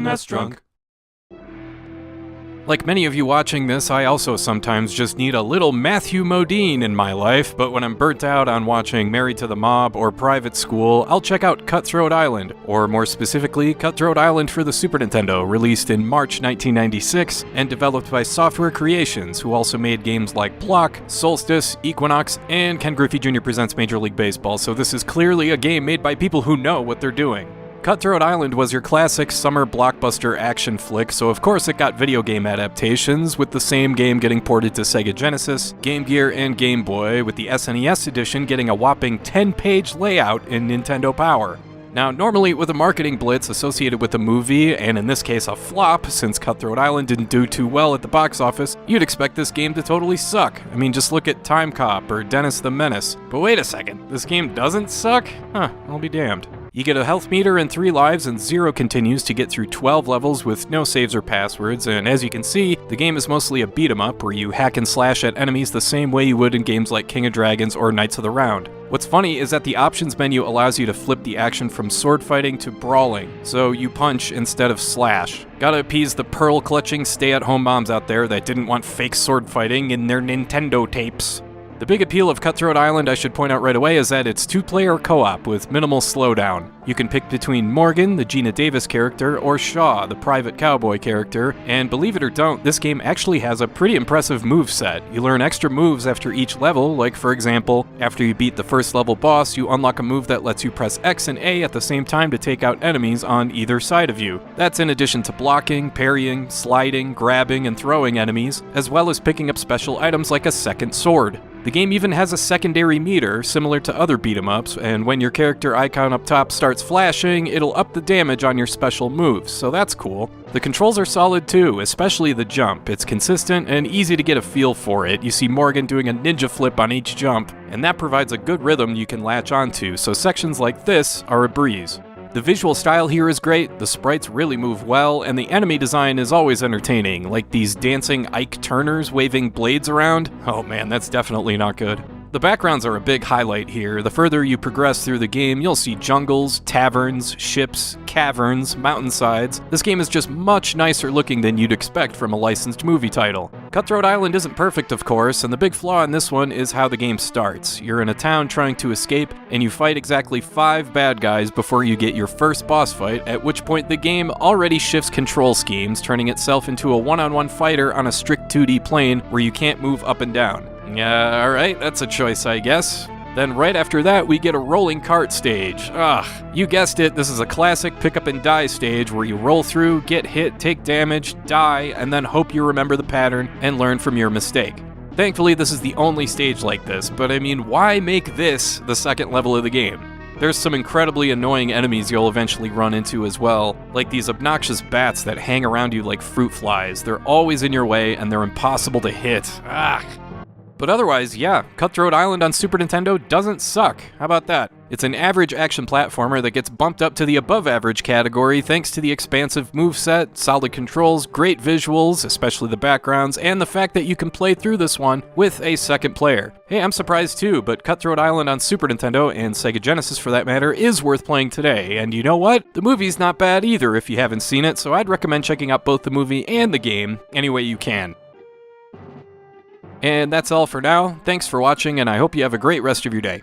SNESdrunk. Like many of you watching this, I also sometimes just need a little Matthew Modine in my life, but when I'm burnt out on watching Married to the Mob or Private School, I'll check out Cutthroat Island, or more specifically, Cutthroat Island for the Super Nintendo, released in March 1996 and developed by Software Creations, who also made games like Block, Solstice, Equinox, and Ken Griffey Jr. Presents Major League Baseball, so this is clearly a game made by people who know what they're doing. Cutthroat Island was your classic summer blockbuster action flick, so of course it got video game adaptations, with the same game getting ported to Sega Genesis, Game Gear, and Game Boy, with the SNES edition getting a whopping 10-page layout in Nintendo Power. Now, normally with a marketing blitz associated with a movie, and in this case a flop, since Cutthroat Island didn't do too well at the box office, you'd expect this game to totally suck. I mean, just look at Time Cop or Dennis the Menace. But wait a second, this game doesn't suck? Huh, I'll be damned. You get a health meter and 3 lives and 0 continues to get through 12 levels with no saves or passwords, and as you can see, the game is mostly a beat-em-up where you hack and slash at enemies the same way you would in games like King of Dragons or Knights of the Round. What's funny is that the options menu allows you to flip the action from sword fighting to brawling, so you punch instead of slash. Gotta appease the pearl-clutching stay-at-home moms out there that didn't want fake sword fighting in their Nintendo tapes. The big appeal of Cutthroat Island, I should point out right away, is that it's 2-player co-op with minimal slowdown. You can pick between Morgan, the Gina Davis character, or Shaw, the private cowboy character, and believe it or don't, this game actually has a pretty impressive moveset. You learn extra moves after each level, like for example, after you beat the first level boss, you unlock a move that lets you press X and A at the same time to take out enemies on either side of you. That's in addition to blocking, parrying, sliding, grabbing, and throwing enemies, as well as picking up special items like a second sword. The game even has a secondary meter, similar to other beat-em-ups, and when your character icon up top starts flashing, it'll up the damage on your special moves, so that's cool. The controls are solid too, especially the jump. It's consistent and easy to get a feel for it. You see Morgan doing a ninja flip on each jump, and that provides a good rhythm you can latch onto, so sections like this are a breeze. The visual style here is great, the sprites really move well, and the enemy design is always entertaining, like these dancing Ike Turners waving blades around. Oh man, that's definitely not good. The backgrounds are a big highlight here. The further you progress through the game, you'll see jungles, taverns, ships, caverns, mountainsides. This game is just much nicer looking than you'd expect from a licensed movie title. Cutthroat Island isn't perfect, of course, and the big flaw in this one is how the game starts. You're in a town trying to escape, and you fight exactly 5 bad guys before you get your first boss fight, at which point the game already shifts control schemes, turning itself into a one-on-one fighter on a strict 2D plane where you can't move up and down. Yeah, alright, that's a choice, I guess. Then right after that, we get a rolling cart stage. You guessed it, this is a classic pick up and die stage where you roll through, get hit, take damage, die, and then hope you remember the pattern and learn from your mistake. Thankfully, this is the only stage like this, but I mean, why make this the second level of the game? There's some incredibly annoying enemies you'll eventually run into as well, like these obnoxious bats that hang around you like fruit flies. They're always in your way and they're impossible to hit. But otherwise, yeah, Cutthroat Island on Super Nintendo doesn't suck. How about that? It's an average action platformer that gets bumped up to the above-average category thanks to the expansive moveset, solid controls, great visuals, especially the backgrounds, and the fact that you can play through this one with a second player. Hey, I'm surprised too, but Cutthroat Island on Super Nintendo, and Sega Genesis for that matter, is worth playing today. And you know what? The movie's not bad either if you haven't seen it, so I'd recommend checking out both the movie and the game any way you can. And that's all for now. Thanks for watching, and I hope you have a great rest of your day.